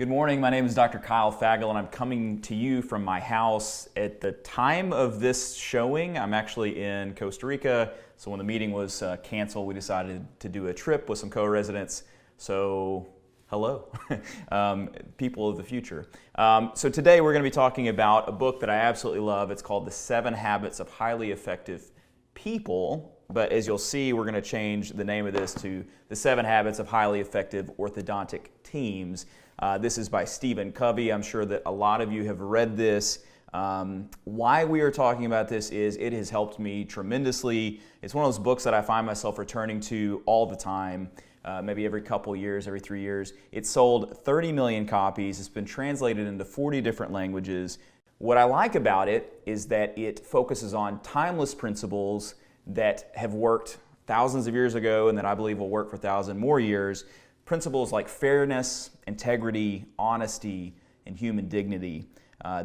Good morning. My name is Dr. Kyle Fagel, and I'm coming to you from my house. At the time of this showing, I'm actually in Costa Rica. So when the meeting was canceled, we decided to do a trip with some co-residents. So hello, people of the future. So today we're going to be talking about a book that I absolutely love. It's called The 7 Habits of Highly Effective People. But as you'll see, we're going to change the name of this to The 7 Habits of Highly Effective Orthodontic Teams. This is by Stephen Covey. I'm sure that a lot of you have read this. Why we are talking about this is it has helped me tremendously. It's one of those books that I find myself returning to all the time, maybe every couple years, every 3 years. It's sold 30 million copies. It's been translated into 40 different languages. What I like about it is that it focuses on timeless principles that have worked thousands of years ago and that I believe will work for 1,000 more years. Principles like fairness, integrity, honesty, and human dignity.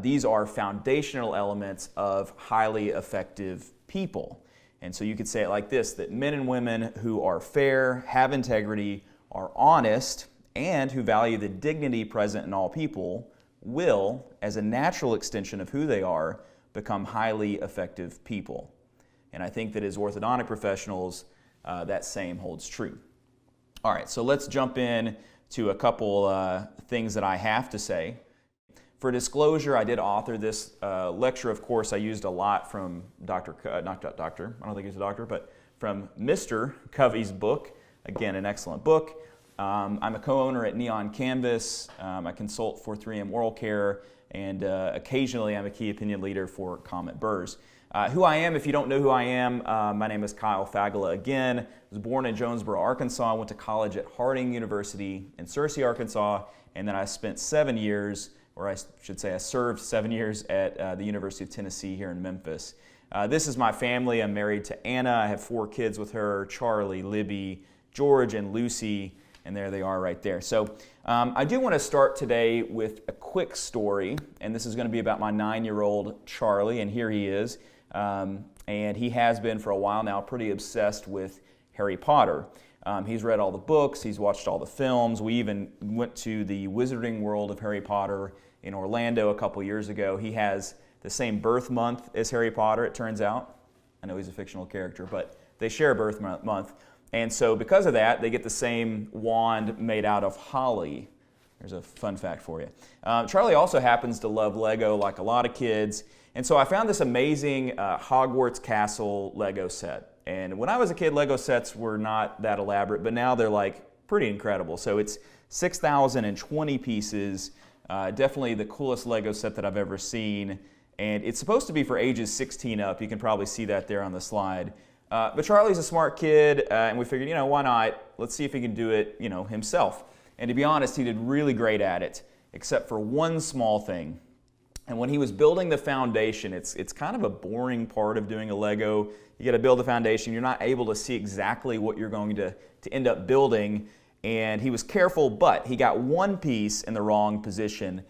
These are foundational elements of highly effective people. And so you could say it like this, that men and women who are fair, have integrity, are honest, and who value the dignity present in all people will, as a natural extension of who they are, become highly effective people. And I think that as orthodontic professionals, that same holds true. All right, so let's jump in to a couple things that I have to say. For disclosure, I did author this lecture. Of course, I used a lot from not Doctor, I don't think he's a doctor, but from Mr. Covey's book. Again, an excellent book. I'm a co-owner at Neon Canvas. I consult for 3M Oral Care, and occasionally I'm a key opinion leader for Comet Burrs. Who I am, if you don't know who I am, my name is Kyle Fagel again. I was born in Jonesboro, Arkansas. I went to college at Harding University in Searcy, Arkansas, and then I spent 7 years, or I should say I served 7 years at the University of Tennessee here in Memphis. This is my family. I'm married to Anna. I have 4 kids with her, Charlie, Libby, George, and Lucy, and there they are right there. So I do want to start today with a quick story, and this is going to be about my 9-year-old Charlie, and here he is. And he has been for a while now pretty obsessed with Harry Potter. He's read all the books, he's watched all the films. We even went to the Wizarding World of Harry Potter in Orlando a couple years ago. He has the same birth month as Harry Potter, it turns out. I know he's a fictional character, but they share a birth month. And so because of that, they get the same wand made out of holly. There's a fun fact for you. Charlie also happens to love Lego like a lot of kids. And so I found this amazing Hogwarts Castle Lego set. And when I was a kid, Lego sets were not that elaborate, but now they're like pretty incredible. So it's 6,020 pieces, definitely the coolest Lego set that I've ever seen. And it's supposed to be for ages 16 up. You can probably see that there on the slide. But Charlie's a smart kid, and we figured, why not? Let's see if he can do it, himself. And to be honest, he did really great at it, except for one small thing. And when he was building the foundation, it's kind of a boring part of doing a Lego. You got to build the foundation. You're not able to see exactly what you're going to end up building. And he was careful, but he got one piece in the wrong position.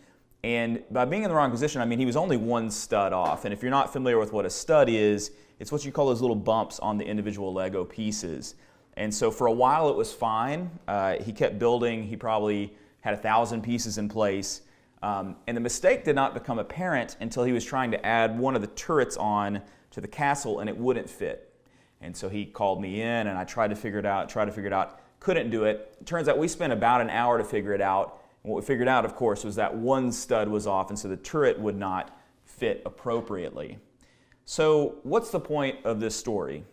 And by being in the wrong position, I mean he was only one stud off. And if you're not familiar with what a stud is, it's what you call those little bumps on the individual Lego pieces. And so for a while it was fine. He kept building. He probably had 1,000 pieces in place. And the mistake did not become apparent until he was trying to add one of the turrets on to the castle and it wouldn't fit. And so he called me in and I tried to figure it out, couldn't do it. It turns out we spent about an hour to figure it out. And what we figured out, of course, was that one stud was off and so the turret would not fit appropriately. So what's the point of this story?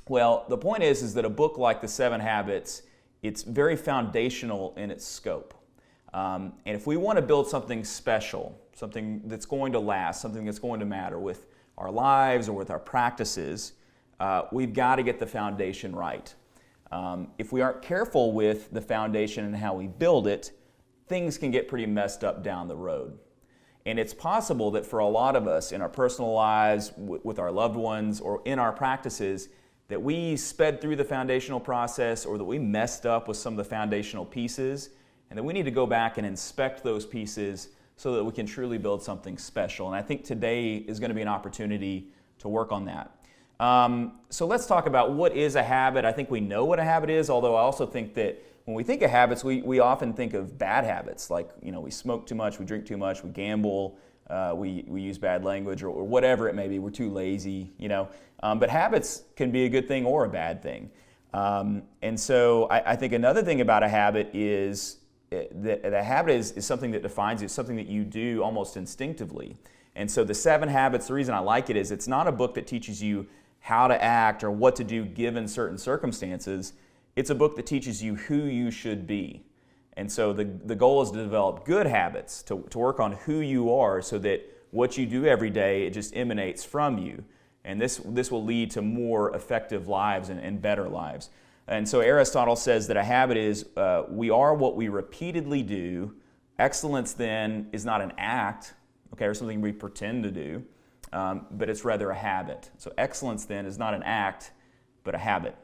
Well, the point is that a book like The 7 Habits, it's very foundational in its scope. And if we want to build something special, something that's going to last, something that's going to matter with our lives or with our practices, we've got to get the foundation right. If we aren't careful with the foundation and how we build it, things can get pretty messed up down the road. And it's possible that for a lot of us in our personal lives, with our loved ones, or in our practices, that we sped through the foundational process or that we messed up with some of the foundational pieces, and then we need to go back and inspect those pieces so that we can truly build something special. And I think today is going to be an opportunity to work on that. So let's talk about what is a habit. I think we know what a habit is, although I also think that when we think of habits, we often think of bad habits, like, we smoke too much, we drink too much, we gamble, we use bad language, or whatever it may be. We're too lazy, But habits can be a good thing or a bad thing. And so I think another thing about a habit is that a habit is something that defines you. It's something that you do almost instinctively. And so the 7 Habits, the reason I like it is it's not a book that teaches you how to act or what to do given certain circumstances. It's a book that teaches you who you should be. And so the goal is to develop good habits, to work on who you are so that what you do every day, it just emanates from you. And this will lead to more effective lives and better lives. And so Aristotle says that a habit is, we are what we repeatedly do. Excellence then is not an act, or something we pretend to do, but it's rather a habit. So excellence then is not an act, but a habit.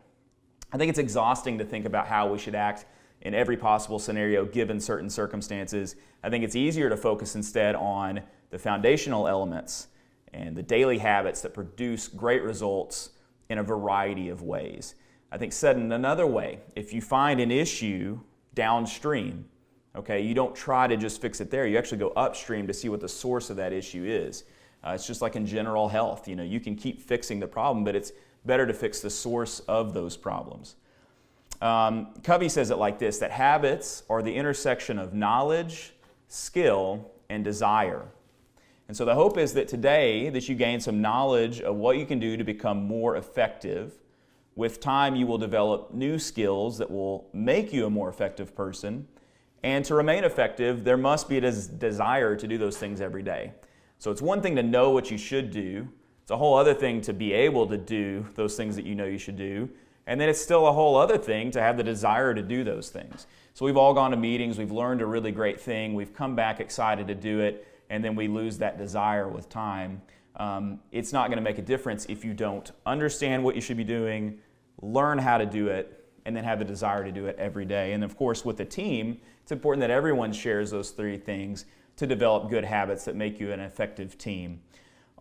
I think it's exhausting to think about how we should act in every possible scenario given certain circumstances. I think it's easier to focus instead on the foundational elements and the daily habits that produce great results in a variety of ways. I think said in another way, if you find an issue downstream, you don't try to just fix it there. You actually go upstream to see what the source of that issue is. It's just like in general health. You can keep fixing the problem, but it's better to fix the source of those problems. Covey says it like this, that habits are the intersection of knowledge, skill, and desire. And so the hope is that today that you gain some knowledge of what you can do to become more effective. With time, you will develop new skills that will make you a more effective person. And to remain effective, there must be a desire to do those things every day. So it's one thing to know what you should do. It's a whole other thing to be able to do those things that you know you should do. And then it's still a whole other thing to have the desire to do those things. So we've all gone to meetings, we've learned a really great thing, we've come back excited to do it, and then we lose that desire with time. It's not going to make a difference if you don't understand what you should be doing, learn how to do it, and then have the desire to do it every day. And of course, with a team, it's important that everyone shares those 3 things to develop good habits that make you an effective team.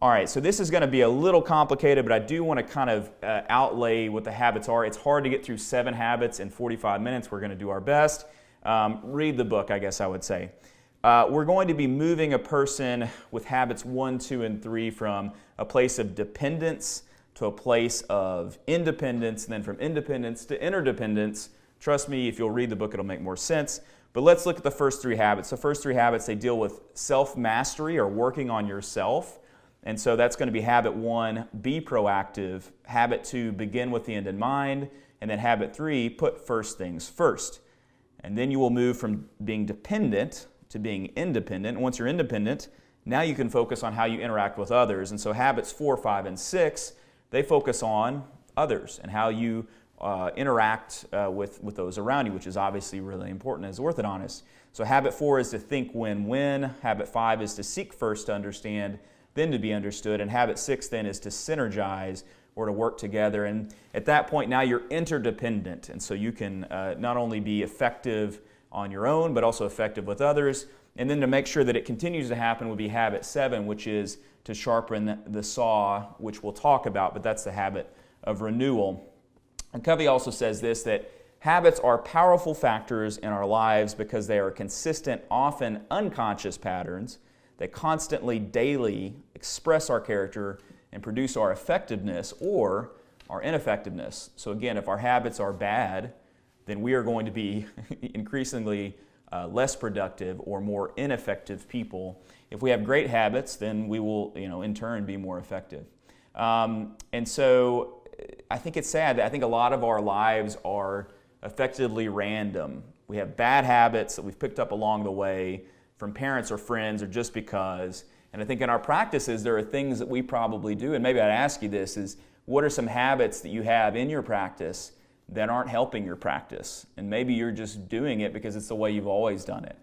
All right, so this is going to be a little complicated, but I do want to kind of outlay what the habits are. It's hard to get through 7 habits in 45 minutes. We're going to do our best. Read the book, I guess I would say. We're going to be moving a person with habits 1, 2, and 3 from a place of dependence to a place of independence, and then from independence to interdependence. Trust me, if you'll read the book, it'll make more sense. But let's look at the first 3 habits. The first 3 habits, they deal with self-mastery or working on yourself. And so that's going to be habit 1, be proactive. Habit 2, begin with the end in mind. And then habit 3, put first things first. And then you will move from being dependent to being independent. And once you're independent, now you can focus on how you interact with others. And so habits 4, 5, and 6, they focus on others and how you interact with those around you, which is obviously really important as orthodontists. So habit 4 is to think win-win. Habit 5 is to seek first to understand, then to be understood. And habit 6 then is to synergize or to work together. And at that point now you're interdependent. And so you can not only be effective on your own, but also effective with others. And then to make sure that it continues to happen would be habit 7, which is to sharpen the saw, which we'll talk about, but that's the habit of renewal. And Covey also says this, that habits are powerful factors in our lives because they are consistent, often unconscious patterns that constantly, daily express our character and produce our effectiveness or our ineffectiveness. So again, if our habits are bad, then we are going to be increasingly less productive or more ineffective people. If we have great habits, then we will, in turn, be more effective. And so I think it's sad that I think a lot of our lives are effectively random. We have bad habits that we've picked up along the way from parents or friends or just because. And I think in our practices, there are things that we probably do. And maybe I'd ask you this is, what are some habits that you have in your practice that aren't helping your practice? And maybe you're just doing it because it's the way you've always done it.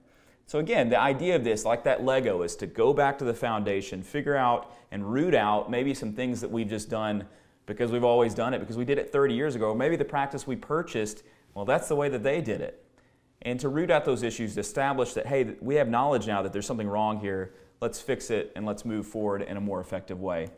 So again, the idea of this, like that Lego, is to go back to the foundation, figure out and root out maybe some things that we've just done because we've always done it, because we did it 30 years ago. Or maybe the practice we purchased, well, that's the way that they did it. And to root out those issues, to establish that, hey, we have knowledge now that there's something wrong here. Let's fix it and let's move forward in a more effective way.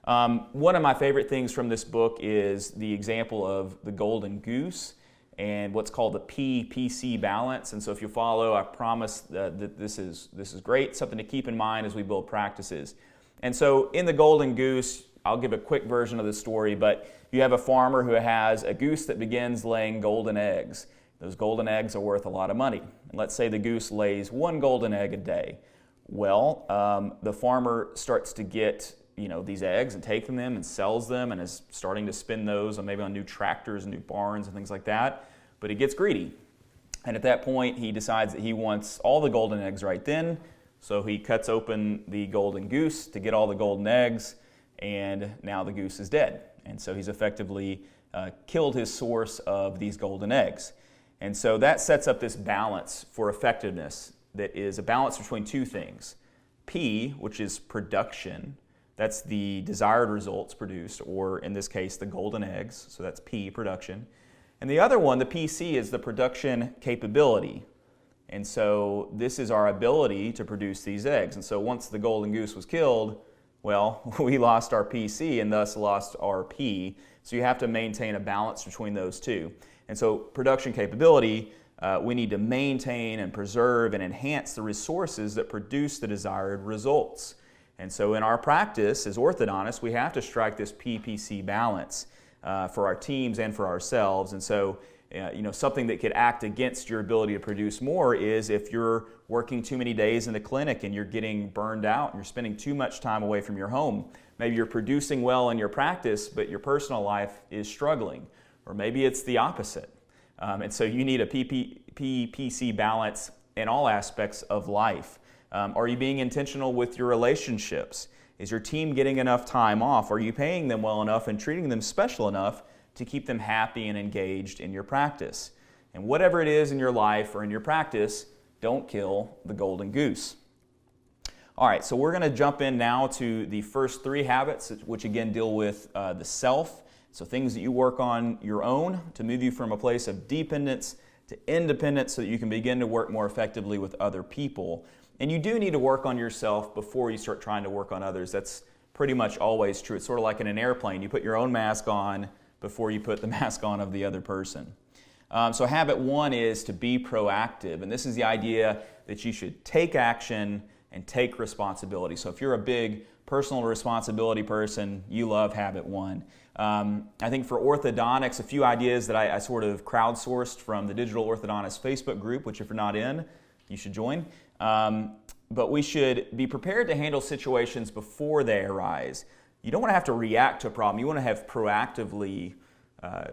One of my favorite things from this book is the example of the golden goose. and what's called the P-PC balance. And so if you follow, I promise that this is great, something to keep in mind as we build practices. And so in the Golden Goose, I'll give a quick version of the story, but you have a farmer who has a goose that begins laying golden eggs. Those golden eggs are worth a lot of money. And let's say the goose lays 1 golden egg a day. Well, the farmer starts to get these eggs and take them and sells them and is starting to spend those on maybe on new tractors and new barns and things like that. But he gets greedy. And at that point, he decides that he wants all the golden eggs right then. So he cuts open the golden goose to get all the golden eggs, and now the goose is dead. And so he's effectively killed his source of these golden eggs. And so that sets up this balance for effectiveness that is a balance between two things. P, which is production. That's the desired results produced, or in this case, the golden eggs. So that's P, production. And the other one, the PC, is the production capability. And so this is our ability to produce these eggs. And so once the golden goose was killed, well, we lost our PC and thus lost our P. So you have to maintain a balance between those two. And so production capability, we need to maintain and preserve and enhance the resources that produce the desired results. And so in our practice as orthodontists, we have to strike this PPC balance for our teams and for ourselves. And so, something that could act against your ability to produce more is if you're working too many days in the clinic and you're getting burned out and you're spending too much time away from your home. Maybe you're producing well in your practice, but your personal life is struggling. Or maybe it's the opposite. And so you need a PPC balance in all aspects of life. Are you being intentional with your relationships? Is your team getting enough time off? Are you paying them well enough and treating them special enough to keep them happy and engaged in your practice? And whatever it is in your life or in your practice, don't kill the golden goose. All right, so we're going to jump in now to the first 3 habits, which again deal with the self. So things that you work on your own to move you from a place of dependence to independence so that you can begin to work more effectively with other people. And you do need to work on yourself before you start trying to work on others. That's pretty much always true. It's sort of like in an airplane. You put your own mask on before you put the mask on of the other person. So habit 1 is to be proactive. And this is the idea that you should take action and take responsibility. So if you're a big personal responsibility person, you love habit 1. I think for orthodontics, a few ideas that I sort of crowdsourced from the Digital Orthodontist Facebook group, which if you're not in, you should join. But we should be prepared to handle situations before they arise. You don't want to have to react to a problem. You want to have proactively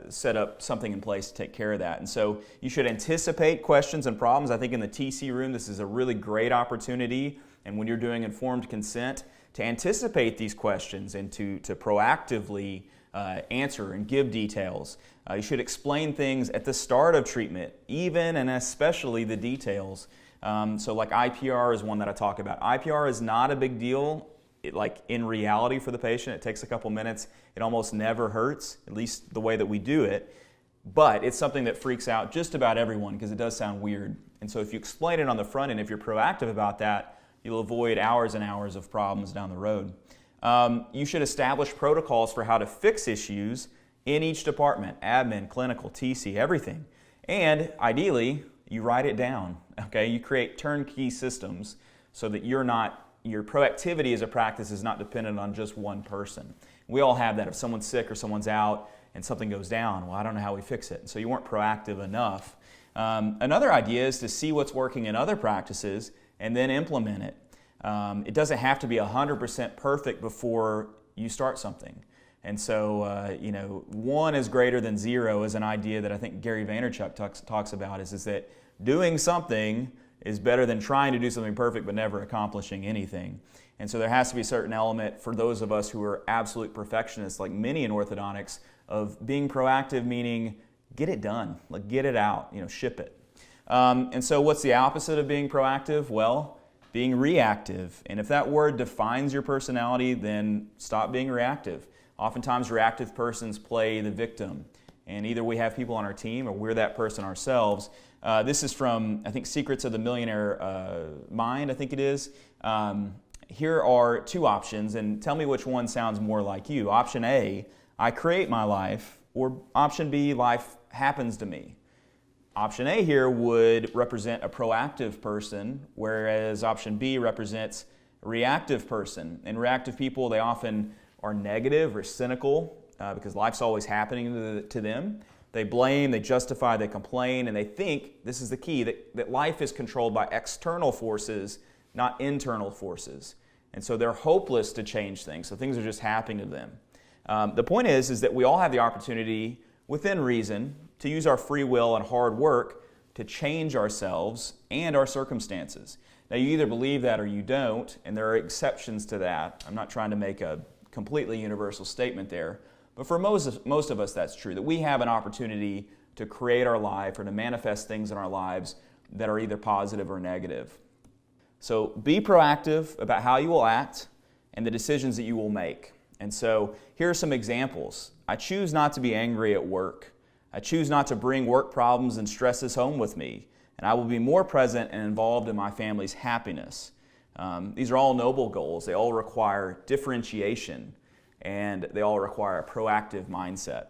set up something in place to take care of that. And so you should anticipate questions and problems. I think in the TC room, this is a really great opportunity. And when you're doing informed consent, to anticipate these questions and to proactively answer and give details. You should explain things at the start of treatment, even and especially the details. So like IPR is one that I talk about. IPR is not a big deal. Like in reality for the patient, it takes a couple minutes. It almost never hurts, at least the way that we do it. But it's something that freaks out just about everyone because it does sound weird. And so if you explain it on the front end, if you're proactive about that, you'll avoid hours and hours of problems down the road. You should establish protocols for how to fix issues in each department, admin, clinical, TC, everything. And ideally, you write it down. Okay, you create turnkey systems so that your proactivity as a practice is not dependent on just one person. We all have that. If someone's sick or someone's out and something goes down, well, I don't know how we fix it. So you weren't proactive enough. Another idea is to see what's working in other practices and then implement it. It doesn't have to be 100% perfect before you start something. And so, 1 is greater than 0 is an idea that I think Gary Vaynerchuk talks about is that doing something is better than trying to do something perfect but never accomplishing anything. And so there has to be a certain element for those of us who are absolute perfectionists, like many in orthodontics, of being proactive, meaning get it done, like get it out, ship it. And so what's the opposite of being proactive? Well, being reactive. And if that word defines your personality, then stop being reactive. Oftentimes reactive persons play the victim. And either we have people on our team or we're that person ourselves. This is from, I think, Secrets of the Millionaire Mind, I think it is. Here are 2 options, and tell me which one sounds more like you. Option A, I create my life, or option B, life happens to me. Option A here would represent a proactive person, whereas option B represents a reactive person. And reactive people, they often are negative or cynical because life's always happening to them. They blame, they justify, they complain, and they think, this is the key, that life is controlled by external forces, not internal forces. And so they're hopeless to change things, so things are just happening to them. The point is that we all have the opportunity, within reason, to use our free will and hard work to change ourselves and our circumstances. Now, you either believe that or you don't, and there are exceptions to that. I'm not trying to make a completely universal statement there, but for most of us, that's true, that we have an opportunity to create our life or to manifest things in our lives that are either positive or negative. So be proactive about how you will act and the decisions that you will make. And so here are some examples. I choose not to be angry at work. I choose not to bring work problems and stresses home with me, and I will be more present and involved in my family's happiness. These are all noble goals. They all require differentiation, and they all require a proactive mindset.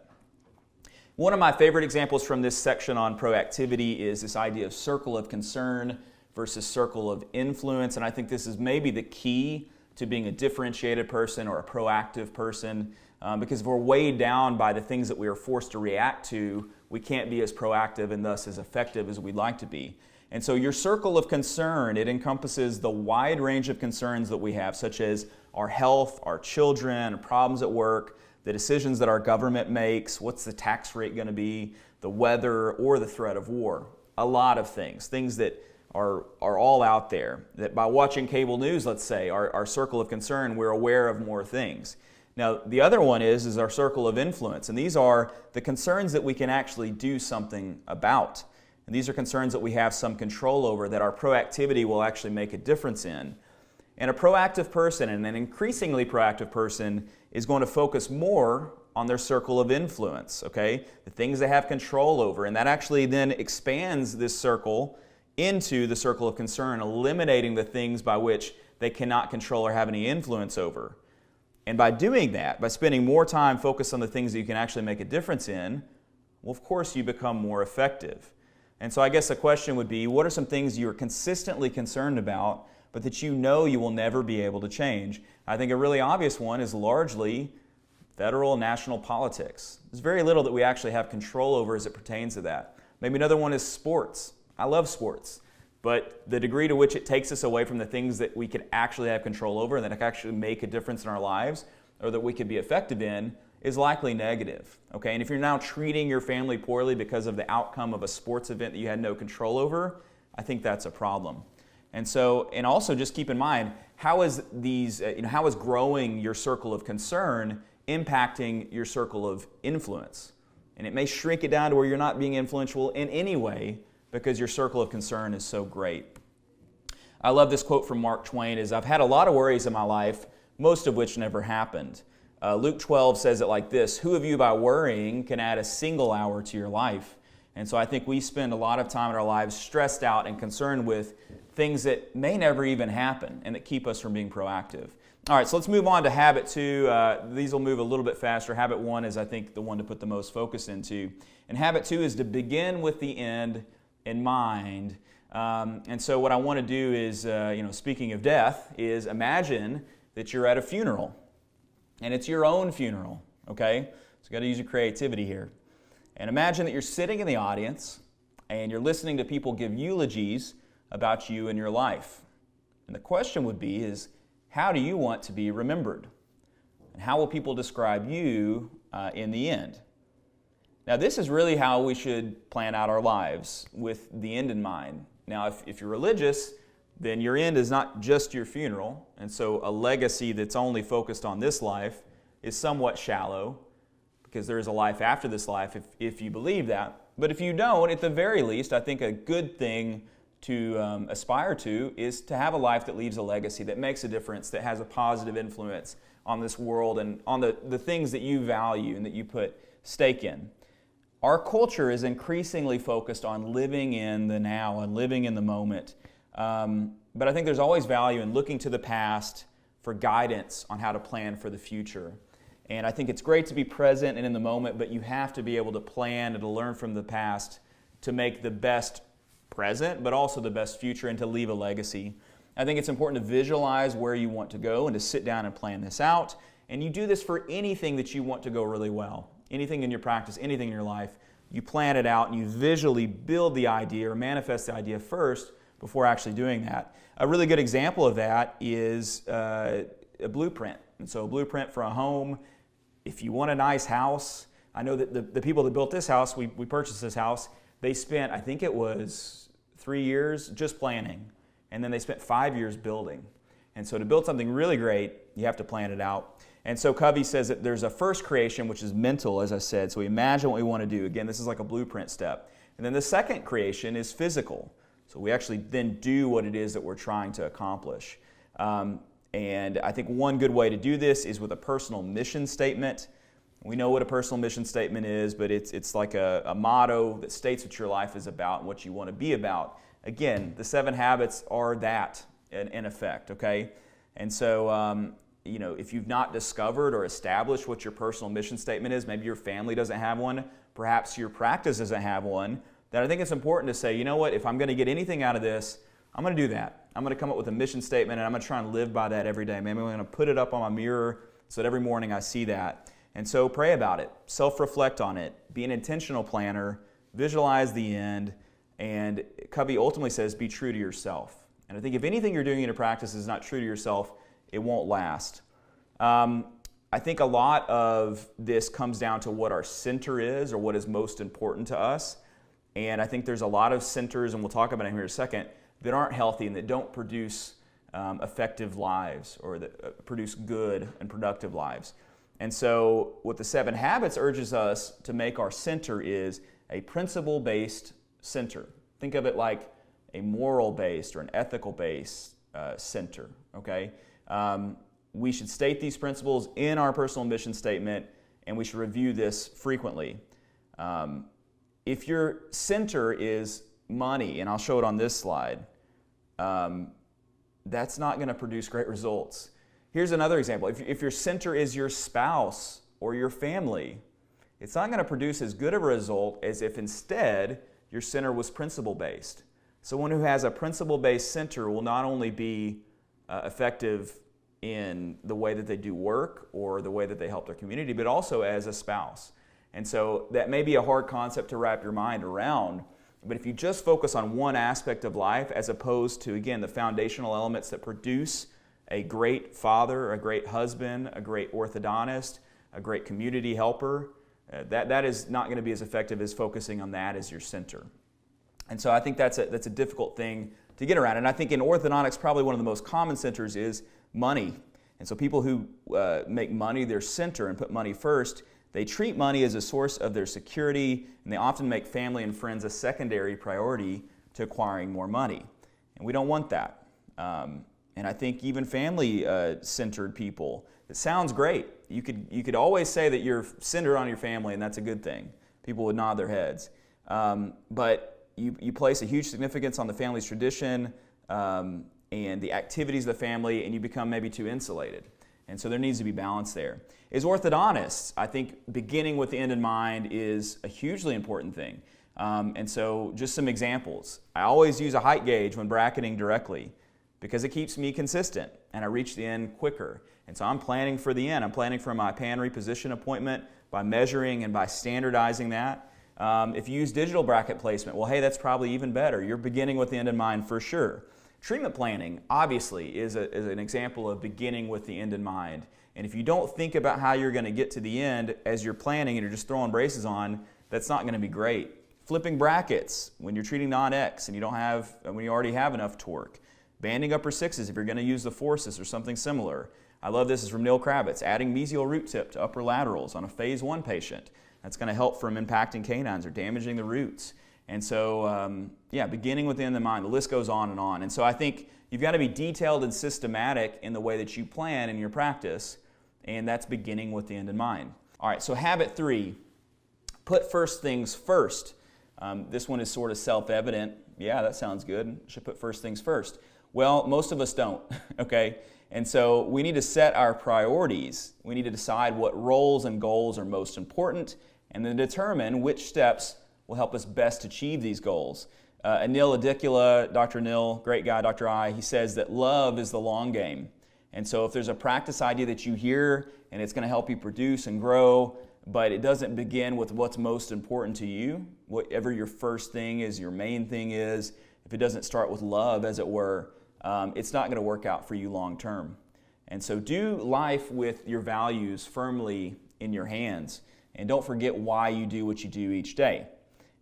One of my favorite examples from this section on proactivity is this idea of circle of concern versus circle of influence, and I think this is maybe the key to being a differentiated person or a proactive person. Because if we're weighed down by the things that we are forced to react to, we can't be as proactive and thus as effective as we'd like to be. And so your circle of concern, it encompasses the wide range of concerns that we have, such as our health, our children, problems at work, the decisions that our government makes, what's the tax rate going to be, the weather, or the threat of war. A lot of things that are all out there, that by watching cable news, let's say, our circle of concern, we're aware of more things. Now, the other one is our circle of influence, and these are the concerns that we can actually do something about. And these are concerns that we have some control over, that our proactivity will actually make a difference in. And a proactive person, and an increasingly proactive person, is going to focus more on their circle of influence, okay? The things they have control over, and that actually then expands this circle into the circle of concern, eliminating the things by which they cannot control or have any influence over. And by doing that, by spending more time focused on the things that you can actually make a difference in, well, of course, you become more effective. And so I guess the question would be, what are some things you're consistently concerned about, but that you know you will never be able to change? I think a really obvious one is largely federal and national politics. There's very little that we actually have control over as it pertains to that. Maybe another one is sports. I love sports. But the degree to which it takes us away from the things that we can actually have control over and that can actually make a difference in our lives or that we could be effective in is likely negative. Okay? And if you're now treating your family poorly because of the outcome of a sports event that you had no control over, I think that's a problem. And also just keep in mind, how is growing your circle of concern impacting your circle of influence? And it may shrink it down to where you're not being influential in any way, because your circle of concern is so great. I love this quote from Mark Twain, is, "I've had a lot of worries in my life, most of which never happened." Luke 12 says it like this, "Who of you by worrying can add a single hour to your life?" And so I think we spend a lot of time in our lives stressed out and concerned with things that may never even happen and that keep us from being proactive. All right, so let's move on to habit 2. These will move a little bit faster. Habit 1 is, I think, the one to put the most focus into. And habit 2 is to begin with the end in mind. And so what I want to do is, speaking of death, is imagine that you're at a funeral. And it's your own funeral, okay? So you've got to use your creativity here. And imagine that you're sitting in the audience and you're listening to people give eulogies about you and your life. And the question would be is, how do you want to be remembered? And how will people describe you in the end? Now, this is really how we should plan out our lives, with the end in mind. Now, if you're religious, then your end is not just your funeral, and so a legacy that's only focused on this life is somewhat shallow, because there is a life after this life if you believe that. But if you don't, at the very least, I think a good thing to aspire to is to have a life that leaves a legacy, that makes a difference, that has a positive influence on this world and on the things that you value and that you put stake in. Our culture is increasingly focused on living in the now and living in the moment. But I think there's always value in looking to the past for guidance on how to plan for the future. And I think it's great to be present and in the moment, but you have to be able to plan and to learn from the past to make the best present, but also the best future, and to leave a legacy. I think it's important to visualize where you want to go and to sit down and plan this out. And you do this for anything that you want to go really well. Anything in your practice, anything in your life, you plan it out and you visually build the idea or manifest the idea first before actually doing that. A really good example of that is a blueprint. And so a blueprint for a home, if you want a nice house, I know that the people that built this house, we purchased this house, they spent, I think it was 3 years just planning, and then they spent 5 years building. And so to build something really great, you have to plan it out. And so Covey says that there's a first creation, which is mental, as I said. So we imagine what we want to do. Again, this is like a blueprint step. And then the second creation is physical. So we actually then do what it is that we're trying to accomplish. And I think one good way to do this is with a personal mission statement. We know what a personal mission statement is, but it's like a motto that states what your life is about and what you want to be about. Again, the 7 habits are that in effect, okay? And so, if you've not discovered or established what your personal mission statement is, maybe your family doesn't have one, perhaps your practice doesn't have one, then I think it's important to say, you know what, if I'm going to get anything out of this, I'm going to do that. I'm going to come up with a mission statement and I'm going to try and live by that every day. Maybe I'm going to put it up on my mirror so that every morning I see that. And so pray about it, self-reflect on it, be an intentional planner, visualize the end, and Covey ultimately says, be true to yourself. And I think if anything you're doing in your practice is not true to yourself, it won't last. I think a lot of this comes down to what our center is or what is most important to us. And I think there's a lot of centers, and we'll talk about it here in a second, that aren't healthy and that don't produce effective lives or that produce good and productive lives. And so what the 7 habits urges us to make our center is a principle-based center. Think of it like a moral-based or an ethical-based center, okay? We should state these principles in our personal mission statement, and we should review this frequently. If your center is money, and I'll show it on this slide, that's not going to produce great results. Here's another example. If your center is your spouse or your family, it's not going to produce as good of a result as if instead your center was principle-based. Someone who has a principle-based center will not only be effective in the way that they do work or the way that they help their community, but also as a spouse. And so that may be a hard concept to wrap your mind around, but if you just focus on one aspect of life as opposed to, again, the foundational elements that produce a great father, a great husband, a great orthodontist, a great community helper, that is not going to be as effective as focusing on that as your center. And so I think that's a difficult thing to get around. And I think in orthodontics, probably one of the most common centers is money. And so people who make money their center and put money first, they treat money as a source of their security, and they often make family and friends a secondary priority to acquiring more money. And we don't want that. And I think even family-centered people, it sounds great. You could always say that you're centered on your family, and that's a good thing. People would nod their heads. But you place a huge significance on the family's tradition and the activities of the family, and you become maybe too insulated. And so there needs to be balance there. As orthodontists, I think beginning with the end in mind is a hugely important thing. And so just some examples. I always use a height gauge when bracketing directly because it keeps me consistent and I reach the end quicker. And so I'm planning for the end. I'm planning for my pan reposition appointment by measuring and by standardizing that. If you use digital bracket placement, well, hey, that's probably even better. You're beginning with the end in mind for sure. Treatment planning, obviously, is an example of beginning with the end in mind. And if you don't think about how you're going to get to the end as you're planning and you're just throwing braces on, that's not going to be great. Flipping brackets when you're treating non-X and when you already have enough torque. Banding upper sixes if you're going to use the forceps or something similar. I love this is from Neil Kravitz. Adding mesial root tip to upper laterals on a phase 1 patient. That's going to help from impacting canines or damaging the roots. And so, beginning with the end in mind, the list goes on and on. And so I think you've got to be detailed and systematic in the way that you plan in your practice, and that's beginning with the end in mind. All right, so habit 3, put first things first. This one is sort of self-evident. Yeah, that sounds good. Should put first things first. Well, most of us don't, okay? And so we need to set our priorities. We need to decide what roles and goals are most important, and then determine which steps will help us best achieve these goals. Anil Adikula, Dr. Anil, great guy, Dr. I, he says that love is the long game. And so if there's a practice idea that you hear and it's going to help you produce and grow, but it doesn't begin with what's most important to you, whatever your first thing is, your main thing is, if it doesn't start with love, as it were, it's not going to work out for you long term. And so do life with your values firmly in your hands. And don't forget why you do what you do each day.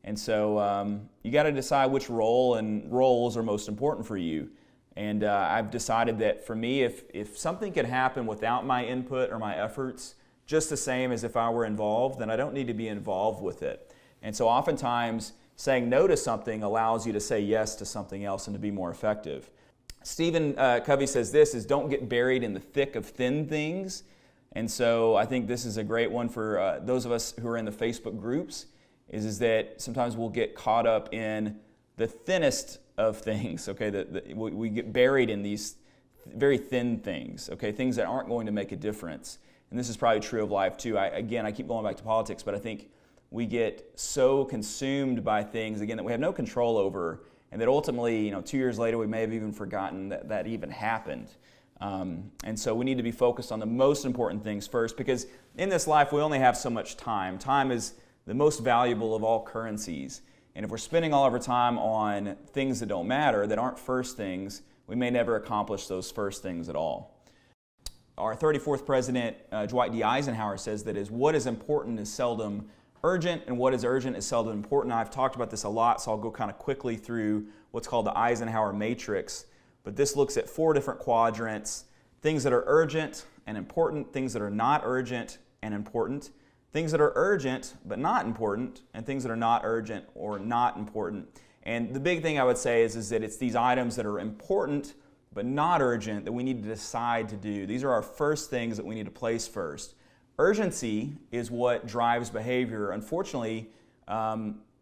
And so you got to decide which role and roles are most important for you. And I've decided that for me, if something could happen without my input or my efforts, just the same as if I were involved, then I don't need to be involved with it. And so oftentimes, saying no to something allows you to say yes to something else and to be more effective. Stephen Covey says this, is don't get buried in the thick of thin things. And so I think this is a great one for those of us who are in the Facebook groups, is that sometimes we'll get caught up in the thinnest of things, okay? We get buried in these very thin things, okay? Things that aren't going to make a difference. And this is probably true of life too. I keep going back to politics, but I think we get so consumed by things, again, that we have no control over, and that ultimately, 2 years later, we may have even forgotten that even happened. And so we need to be focused on the most important things first, because in this life, we only have so much time. Time is the most valuable of all currencies. And if we're spending all of our time on things that don't matter, that aren't first things, we may never accomplish those first things at all. Our 34th president, Dwight D. Eisenhower, says that what is important is seldom urgent, and what is urgent is seldom important. I've talked about this a lot, so I'll go kind of quickly through what's called the Eisenhower Matrix. But this looks at 4 different quadrants: things that are urgent and important, things that are not urgent and important, things that are urgent but not important, and things that are not urgent or not important. And the big thing I would say is that it's these items that are important but not urgent that we need to decide to do. These are our first things that we need to place first. Urgency is what drives behavior. Unfortunately,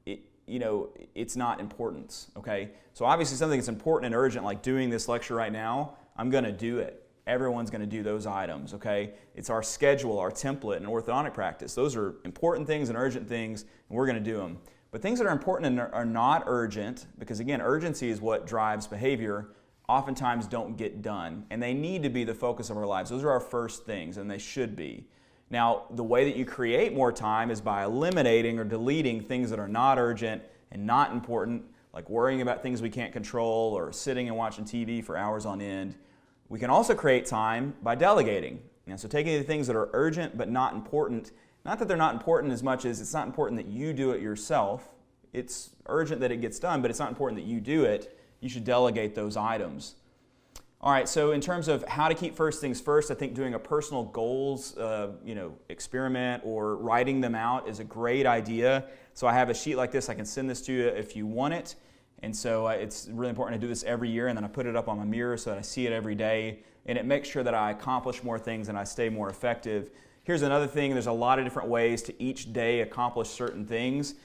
it's not importance, okay? So obviously something that's important and urgent, like doing this lecture right now, I'm going to do it. Everyone's going to do those items, okay? It's our schedule, our template in orthodontic practice. Those are important things and urgent things, and we're going to do them. But things that are important and are not urgent, because again, urgency is what drives behavior, oftentimes don't get done. And they need to be the focus of our lives. Those are our first things, and they should be. Now, the way that you create more time is by eliminating or deleting things that are not urgent and not important, like worrying about things we can't control or sitting and watching TV for hours on end. We can also create time by delegating. So taking the things that are urgent but not important, not that they're not important as much as it's not important that you do it yourself. It's urgent that it gets done, but it's not important that you do it. You should delegate those items. All right, so in terms of how to keep first things first, I think doing a personal goals experiment or writing them out is a great idea. So I have a sheet like this. I can send this to you if you want it. And so it's really important to do this every year, and then I put it up on my mirror so that I see it every day, and it makes sure that I accomplish more things and I stay more effective. Here's another thing. There's a lot of different ways to each day accomplish certain things.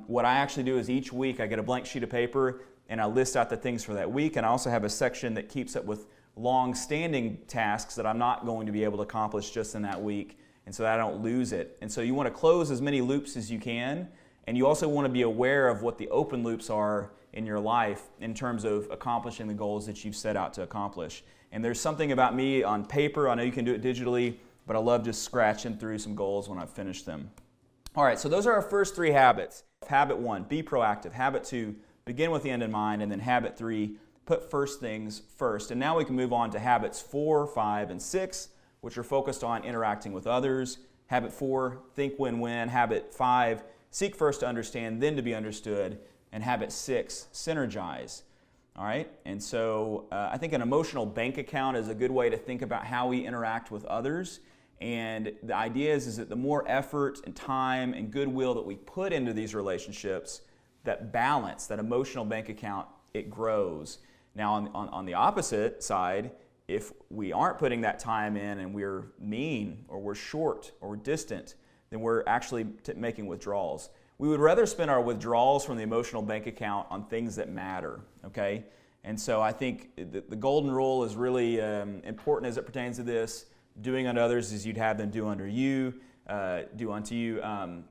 What I actually do is each week I get a blank sheet of paper and I list out the things for that week, and I also have a section that keeps up with long-standing tasks that I'm not going to be able to accomplish just in that week, and so that I don't lose it. And so you want to close as many loops as you can, and you also want to be aware of what the open loops are in your life in terms of accomplishing the goals that you've set out to accomplish. And there's something about me on paper, I know you can do it digitally, but I love just scratching through some goals when I've finished them. All right, so those are our first 3 habits. Habit 1, be proactive. Habit 2, begin with the end in mind. And then habit 3, put first things first. And now we can move on to habits 4, 5, and 6, which are focused on interacting with others. Habit 4, think win-win. Habit 5, seek first to understand, then to be understood. And habit 6, synergize. All right, and so I think an emotional bank account is a good way to think about how we interact with others. And the idea is that the more effort and time and goodwill that we put into these relationships, that balance, that emotional bank account, it grows. Now on the opposite side, if we aren't putting that time in and we're mean or we're short or we're distant, then we're actually making withdrawals. We would rather spend our withdrawals from the emotional bank account on things that matter, okay? And so I think the golden rule is really important as it pertains to this. Doing unto others as you'd have them do unto you. do unto you.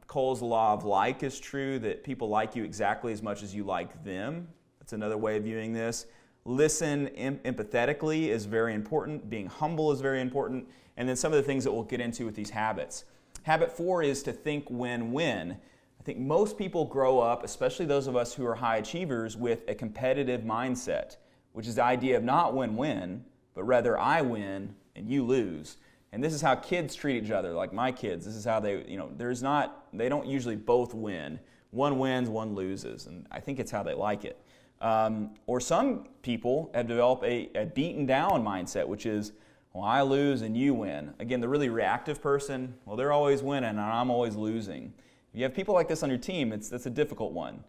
Cole's law of like is true, that people like you exactly as much as you like them. That's another way of viewing this. Listen empathetically is very important. Being humble is very important. And then some of the things that we'll get into with these habits. Habit 4 is to think win-win. I think most people grow up, especially those of us who are high achievers, with a competitive mindset, which is the idea of not win-win, but rather I win and you lose. And this is how kids treat each other, like my kids. This is how they, they don't usually both win. One wins, one loses. And I think it's how they like it. Or some people have developed a beaten down mindset, which is, well, I lose and you win. Again, the really reactive person, well, they're always winning and I'm always losing. If you have people like this on your team, that's a difficult one.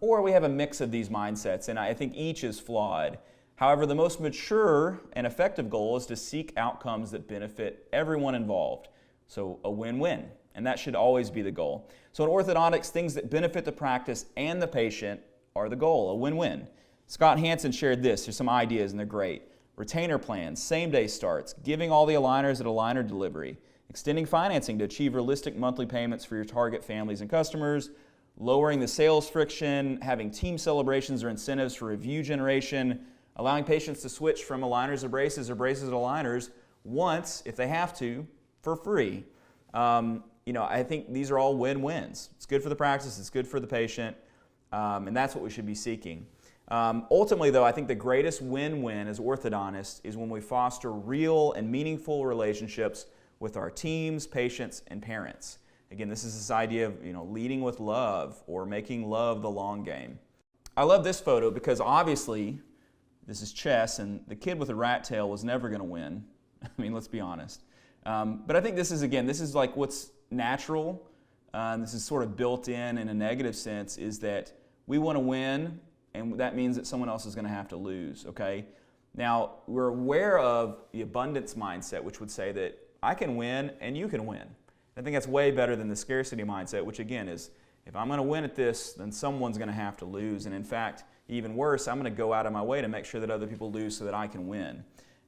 Or we have a mix of these mindsets, and I think each is flawed. However, the most mature and effective goal is to seek outcomes that benefit everyone involved. So a win-win, and that should always be the goal. So in orthodontics, things that benefit the practice and the patient are the goal, a win-win. Scott Hansen shared this. Here's some ideas, and they're great. Retainer plans, same-day starts, giving all the aligners at aligner delivery, extending financing to achieve realistic monthly payments for your target families and customers, lowering the sales friction, having team celebrations or incentives for review generation, allowing patients to switch from aligners to braces or braces to aligners once, if they have to, for free. I think these are all win-wins. It's good for the practice, it's good for the patient, and that's what we should be seeking. Ultimately, though, I think the greatest win-win as orthodontists is when we foster real and meaningful relationships with our teams, patients, and parents. Again, this is this idea of leading with love or making love the long game. I love this photo because obviously this is chess, and the kid with the rat tail was never going to win. I mean, let's be honest. But I think this is like what's natural. This is sort of built in a negative sense, is that we want to win, and that means that someone else is going to have to lose, okay? Now, we're aware of the abundance mindset, which would say that I can win and you can win. I think that's way better than the scarcity mindset, which again is, if I'm going to win at this, then someone's going to have to lose. And in fact, even worse, I'm going to go out of my way to make sure that other people lose so that I can win.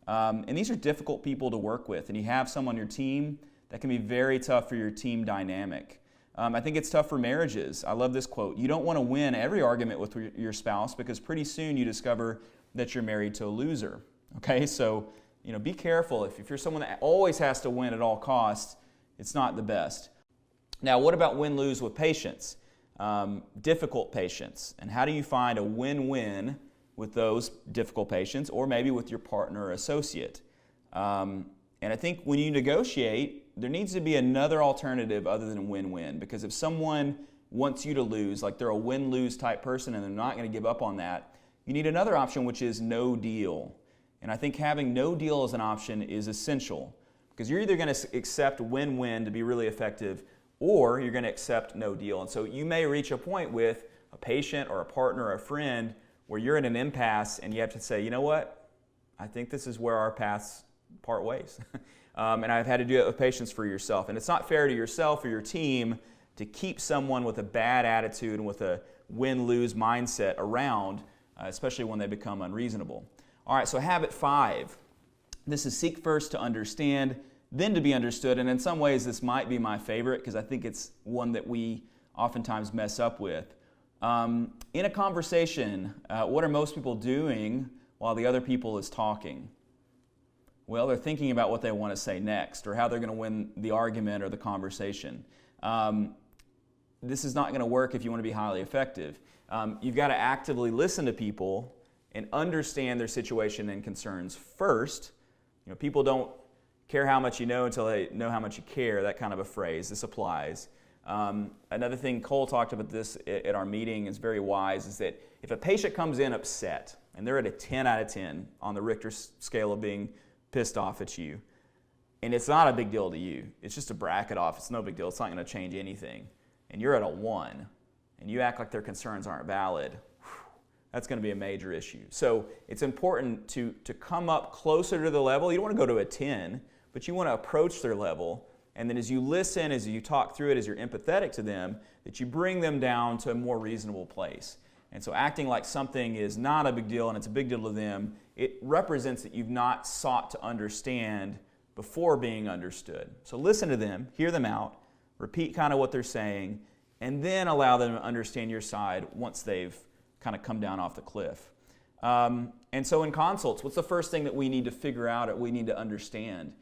And these are difficult people to work with. And you have someone on your team that can be very tough for your team dynamic. I think it's tough for marriages. I love this quote. You don't want to win every argument with your spouse because pretty soon you discover that you're married to a loser. Okay, so be careful. If you're someone that always has to win at all costs, it's not the best. Now, what about win-lose with patients? Difficult patients. And how do you find a win-win with those difficult patients, or maybe with your partner or associate? And I think when you negotiate, there needs to be another alternative other than win-win, because if someone wants you to lose, like they're a win-lose type person and they're not going to give up on that, you need another option, which is no deal. And I think having no deal as an option is essential, because you're either going to accept win-win to be really effective, or you're going to accept no deal. And so you may reach a point with a patient or a partner or a friend where you're in an impasse and you have to say, you know what, I think this is where our paths part ways. And I've had to do it with patients for yourself. And it's not fair to yourself or your team to keep someone with a bad attitude and with a win-lose mindset around, especially when they become unreasonable. All right, so habit 5. This is seek first to understand, then to be understood. And in some ways, this might be my favorite because I think it's one that we oftentimes mess up with. In a conversation, what are most people doing while the other people is talking? Well, they're thinking about what they want to say next or how they're going to win the argument or the conversation. This is not going to work if you want to be highly effective. You've got to actively listen to people and understand their situation and concerns first. People don't care how much you know until they know how much you care, that kind of a phrase. This applies. Another thing, Cole talked about this at our meeting, is very wise, is that if a patient comes in upset, and they're at a 10 out of 10 on the Richter scale of being pissed off at you, and it's not a big deal to you, it's just a bracket off, it's no big deal, it's not going to change anything, and you're at a 1, and you act like their concerns aren't valid, that's going to be a major issue. So it's important to come up closer to the level. You don't want to go to a 10, but you want to approach their level. And then as you listen, as you talk through it, as you're empathetic to them, that you bring them down to a more reasonable place. And so acting like something is not a big deal and it's a big deal to them, it represents that you've not sought to understand before being understood. So listen to them, hear them out, repeat kind of what they're saying, and then allow them to understand your side once they've kind of come down off the cliff. And so in consults, what's the first thing that we need to figure out or we need to understand?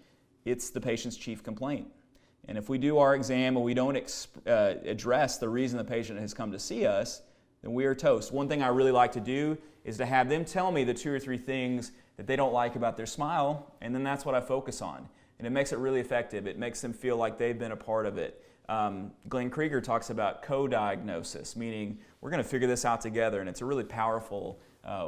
It's the patient's chief complaint. And if we do our exam and we don't address the reason the patient has come to see us, then we are toast. One thing I really like to do is to have them tell me the 2 or 3 things that they don't like about their smile, and then that's what I focus on. And it makes it really effective. It makes them feel like they've been a part of it. Glenn Krieger talks about co-diagnosis, meaning we're going to figure this out together, and it's a really powerful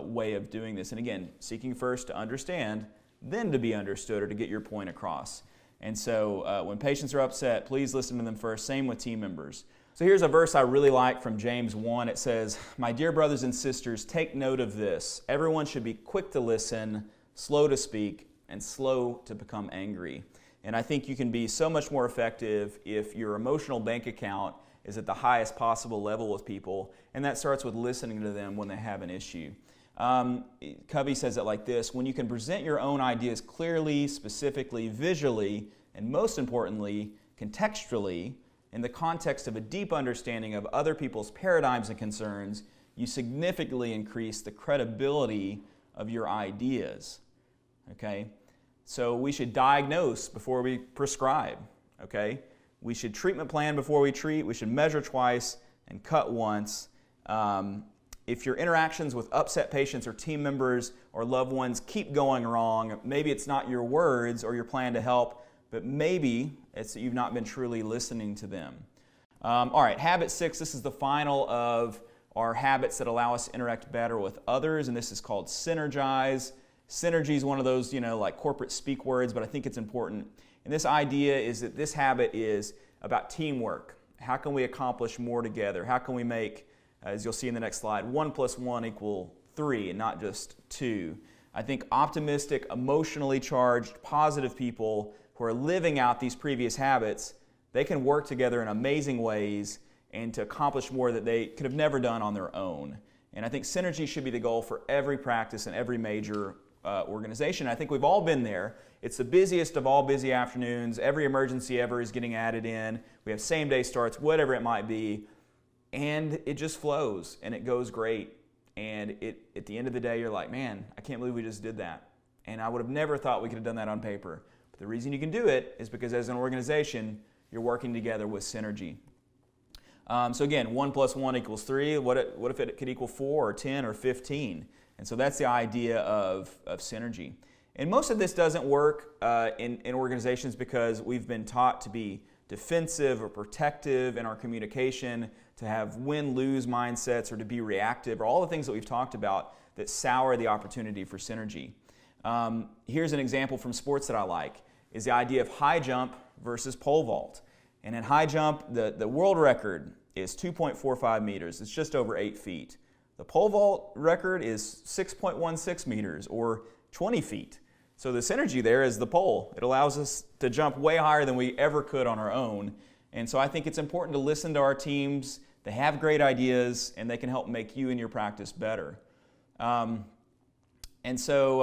way of doing this. And again, seeking first to understand, then to be understood or to get your point across. And so when patients are upset, please listen to them first. Same with team members. So here's a verse I really like from James 1. It says, "My dear brothers and sisters, take note of this. Everyone should be quick to listen, slow to speak, and slow to become angry." And I think you can be so much more effective if your emotional bank account is at the highest possible level with people, and that starts with listening to them when they have an issue. Covey says it like this: when you can present your own ideas clearly, specifically, visually, and most importantly, contextually, in the context of a deep understanding of other people's paradigms and concerns, you significantly increase the credibility of your ideas. Okay? So we should diagnose before we prescribe. Okay? We should treatment plan before we treat. We should measure twice and cut once. If your interactions with upset patients or team members or loved ones keep going wrong, maybe it's not your words or your plan to help, but maybe it's that you've not been truly listening to them. All right, habit 6, this is the final of our habits that allow us to interact better with others, and this is called synergize. Synergy is one of those, like corporate speak words, but I think it's important. And this idea is that this habit is about teamwork. How can we accomplish more together? How can we make, as you'll see in the next slide, 1 + 1 = 3 and not just 2. I think optimistic, emotionally charged, positive people who are living out these previous habits, they can work together in amazing ways and to accomplish more that they could have never done on their own. And I think synergy should be the goal for every practice and every major organization. I think we've all been there. It's the busiest of all busy afternoons. Every emergency ever is getting added in. We have same-day starts, whatever it might be. And it just flows, and it goes great. And at the end of the day, you're like, man, I can't believe we just did that. And I would have never thought we could have done that on paper. But the reason you can do it is because as an organization, you're working together with synergy. So again, 1 + 1 = 3. What if it could equal 4 or 10 or 15? And so that's the idea of synergy. And most of this doesn't work in organizations because we've been taught to be defensive or protective in our communication, to have win-lose mindsets, or to be reactive, or all the things that we've talked about that sour the opportunity for synergy. Here's an example from sports that I like, is the idea of high jump versus pole vault. And in high jump, the world record is 2.45 meters. It's just over 8 feet. The pole vault record is 6.16 meters, or 20 feet. So the synergy there is the pole. It allows us to jump way higher than we ever could on our own. And so I think it's important to listen to our teams. They have great ideas, and they can help make you and your practice better. And so,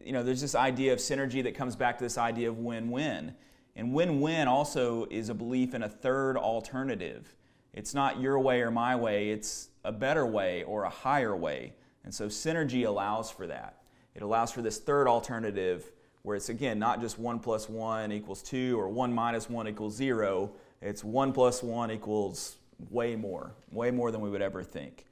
there's this idea of synergy that comes back to this idea of win-win. And win-win also is a belief in a third alternative. It's not your way or my way, it's a better way or a higher way. And so synergy allows for that. It allows for this third alternative where it's, again, not just 1 + 1 = 2 or 1 - 1 = 0. It's 1 + 1 equals way more than we would ever think.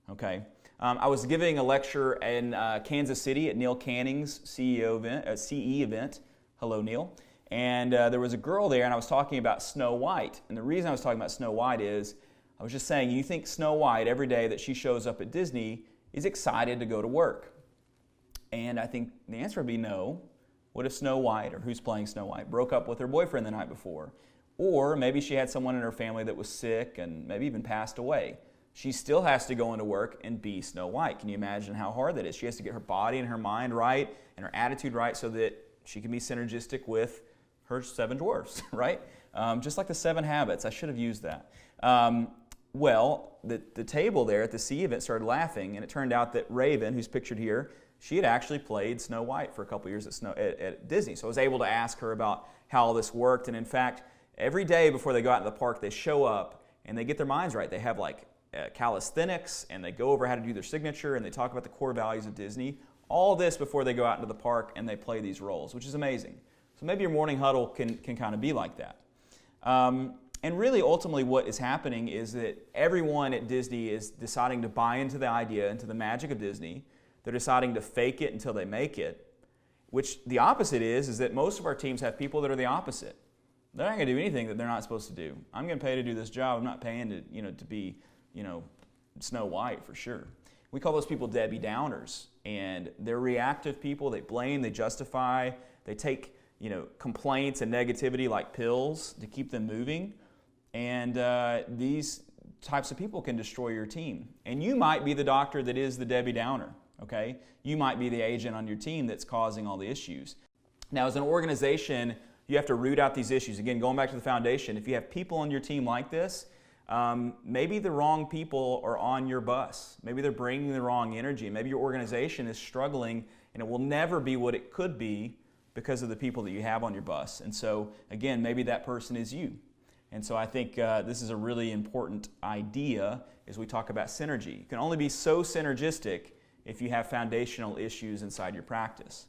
Okay. I was giving a lecture in Kansas City at Neil Canning's CE event. Hello, Neil. And there was a girl there, and I was talking about Snow White. And the reason I was talking about Snow White is I was just saying, you think Snow White, every day that she shows up at Disney, is excited to go to work? And I think the answer would be no. What if Snow White, or who's playing Snow White, broke up with her boyfriend the night before? Or maybe she had someone in her family that was sick and maybe even passed away. She still has to go into work and be Snow White. Can you imagine how hard that is? She has to get her body and her mind right and her attitude right so that she can be synergistic with her 7 dwarfs, right? Just like the 7 habits. I should have used that. The table there at the CE event started laughing, and it turned out that Raven, who's pictured here, she had actually played Snow White for a couple years at Disney. So I was able to ask her about how all this worked. And in fact, every day before they go out in the park, they show up and they get their minds right. They have like calisthenics, and they go over how to do their signature, and they talk about the core values of Disney. All this before they go out into the park and they play these roles, which is amazing. So maybe your morning huddle can kind of be like that. And really, ultimately, what is happening is that everyone at Disney is deciding to buy into the idea, into the magic of Disney. They're deciding to fake it until they make it, which the opposite is that most of our teams have people that are the opposite. They're not going to do anything that they're not supposed to do. I'm going to pay to do this job. I'm not paying to be, Snow White for sure. We call those people Debbie Downers, and they're reactive people. They blame, they justify, they take, complaints and negativity like pills to keep them moving. And these types of people can destroy your team. And you might be the doctor that is the Debbie Downer, okay? You might be the agent on your team that's causing all the issues. Now, as an organization, you have to root out these issues. Again, going back to the foundation, if you have people on your team like this, maybe the wrong people are on your bus. Maybe they're bringing the wrong energy. Maybe your organization is struggling, and it will never be what it could be because of the people that you have on your bus. And so, again, maybe that person is you. And so I think this is a really important idea as we talk about synergy. You can only be so synergistic if you have foundational issues inside your practice.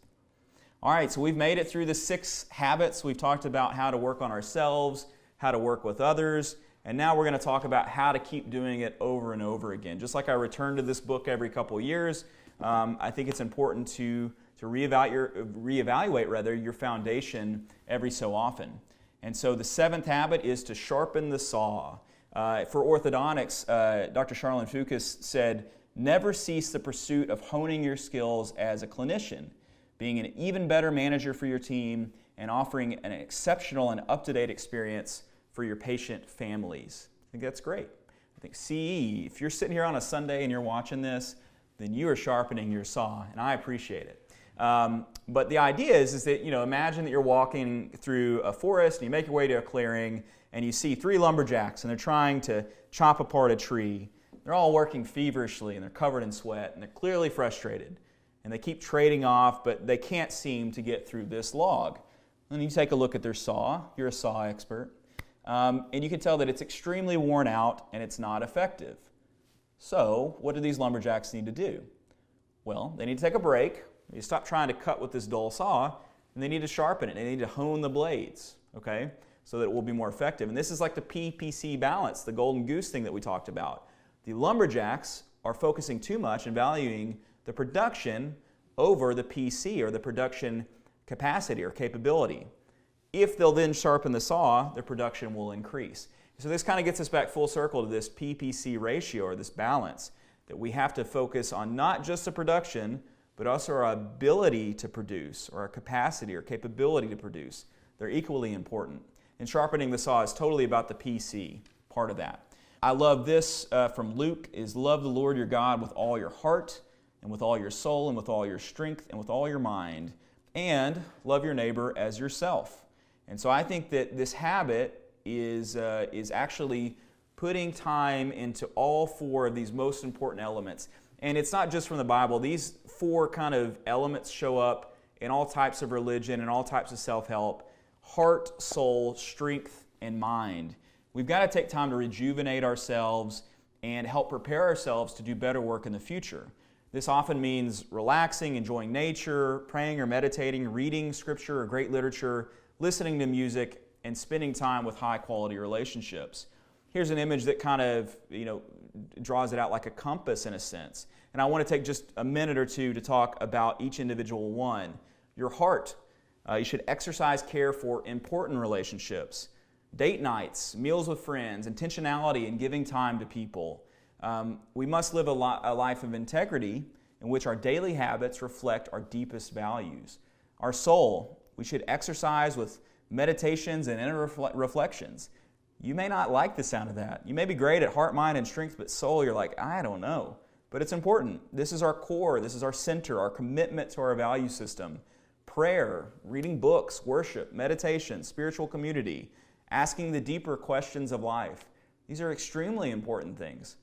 All right, so we've made it through the 6 habits. We've talked about how to work on ourselves, how to work with others, and now we're going to talk about how to keep doing it over and over again. Just like I return to this book every couple of years, I think it's important to reevaluate your foundation every so often. And so the 7th habit is to sharpen the saw. For orthodontics, Dr. Charlene Fucus said, never cease the pursuit of honing your skills as a clinician, being an even better manager for your team, and offering an exceptional and up-to-date experience for your patient families. I think that's great. I think CE, if you're sitting here on a Sunday and you're watching this, then you are sharpening your saw, and I appreciate it. But the idea is that, imagine that you're walking through a forest and you make your way to a clearing and you see 3 lumberjacks and they're trying to chop apart a tree. They're all working feverishly and they're covered in sweat and they're clearly frustrated. And they keep trading off, but they can't seem to get through this log. And you take a look at their saw. You're a saw expert. And you can tell that it's extremely worn out and it's not effective. So what do these lumberjacks need to do? Well, they need to take a break. You stop trying to cut with this dull saw, and they need to sharpen it. They need to hone the blades, okay, so that it will be more effective. And this is like the PPC balance, the golden goose thing that we talked about. The lumberjacks are focusing too much and valuing the production over the PC, or the production capacity or capability. If they'll then sharpen the saw, their production will increase. So this kind of gets us back full circle to this PPC ratio, or this balance, that we have to focus on not just the production, but also our ability to produce, or our capacity or capability to produce. They're equally important. And sharpening the saw is totally about the PC part of that. I love this from Luke, is love the Lord your God with all your heart, and with all your soul, and with all your strength, and with all your mind, and love your neighbor as yourself. And so I think that this habit is actually putting time into all 4 of these most important elements. And it's not just from the Bible. These 4 kind of elements show up in all types of religion and all types of self-help: heart, soul, strength, and mind. We've got to take time to rejuvenate ourselves and help prepare ourselves to do better work in the future. This often means relaxing, enjoying nature, praying or meditating, reading scripture or great literature, listening to music, and spending time with high-quality relationships. Here's an image that kind of, draws it out like a compass in a sense. And I want to take just a minute or two to talk about each individual one. Your heart. You should exercise care for important relationships. Date nights, meals with friends, intentionality in giving time to people. We must live a life of integrity in which our daily habits reflect our deepest values. Our soul. We should exercise with meditations and inner reflections. You may not like the sound of that. You may be great at heart, mind, and strength, but soul, you're like, I don't know. But it's important. This is our core. This is our center, our commitment to our value system. Prayer, reading books, worship, meditation, spiritual community, asking the deeper questions of life. These are extremely important things.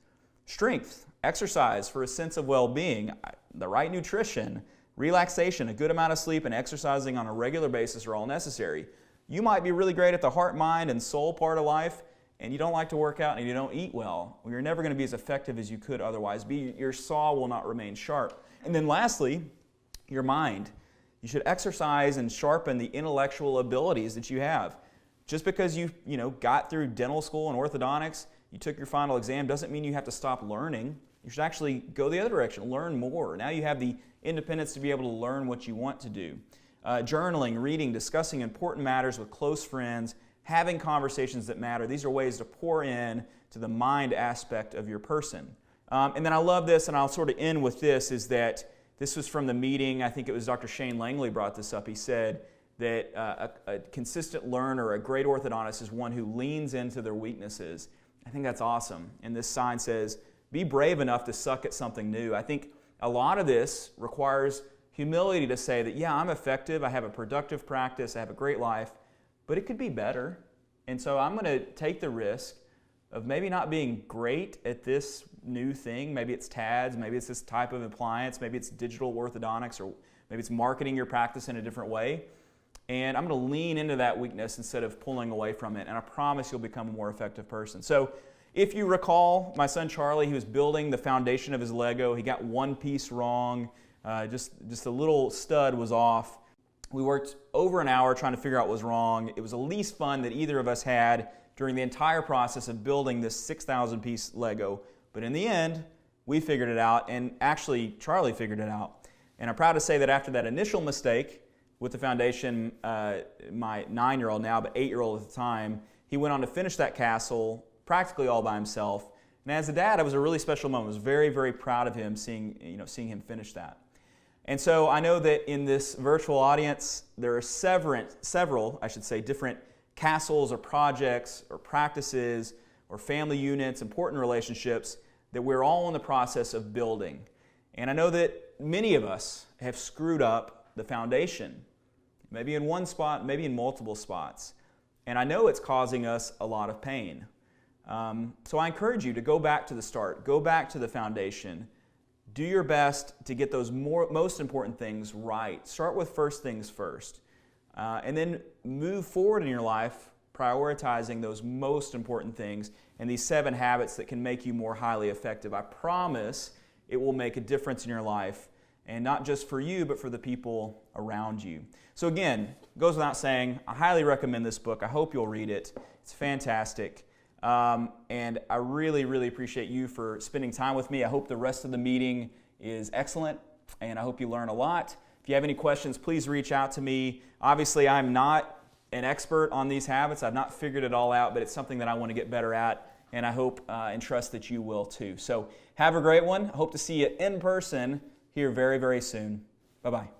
Strength, exercise for a sense of well-being, the right nutrition, Relaxation, a good amount of sleep, and exercising on a regular basis are all necessary. You might be really great at the heart, mind, and soul part of life, and you don't like to work out and you don't eat well. You're never going to be as effective as you could otherwise be. Your saw will not remain sharp. And then lastly, your mind. You should exercise and sharpen the intellectual abilities that you have. Just because you got through dental school and orthodontics, you took your final exam, doesn't mean you have to stop learning. You should actually go the other direction, learn more. Now you have the independence to be able to learn what you want to do. Journaling, reading, discussing important matters with close friends, having conversations that matter. These are ways to pour in to the mind aspect of your person. And then I love this, and I'll sort of end with this, is that this was from the meeting. I think it was Dr. Shane Langley brought this up. He said that a consistent learner, a great orthodontist, is one who leans into their weaknesses. I think that's awesome. And this sign says, be brave enough to suck at something new. I think a lot of this requires humility to say that, yeah, I'm effective, I have a productive practice, I have a great life, but it could be better. And so I'm going to take the risk of maybe not being great at this new thing. Maybe it's TADS, maybe it's this type of appliance, maybe it's digital orthodontics, or maybe it's marketing your practice in a different way. And I'm going to lean into that weakness instead of pulling away from it. And I promise you'll become a more effective person. So if you recall, my son Charlie, he was building the foundation of his Lego. He got one piece wrong. Just a little stud was off. We worked over an hour trying to figure out what was wrong. It was the least fun that either of us had during the entire process of building this 6,000-piece Lego. But in the end, we figured it out, and actually Charlie figured it out. And I'm proud to say that after that initial mistake with the foundation, my 9-year-old now, but 8-year-old at the time, he went on to finish that castle practically all by himself. And as a dad, it was a really special moment. I was very, very proud of him seeing him finish that. And so I know that in this virtual audience, there are several different castles or projects or practices or family units, important relationships that we're all in the process of building. And I know that many of us have screwed up the foundation, maybe in one spot, maybe in multiple spots. And I know it's causing us a lot of pain. So I encourage you to go back to the start, go back to the foundation. Do your best to get those most important things right. Start with first things first. And then move forward in your life, prioritizing those most important things and these 7 habits that can make you more highly effective. I promise it will make a difference in your life, and not just for you, but for the people around you. So again, it goes without saying, I highly recommend this book. I hope you'll read it. It's fantastic. And I really, really appreciate you for spending time with me. I hope the rest of the meeting is excellent, and I hope you learn a lot. If you have any questions, please reach out to me. Obviously, I'm not an expert on these habits. I've not figured it all out, but it's something that I want to get better at, and I hope and trust that you will too. So have a great one. I hope to see you in person here very, very soon. Bye-bye.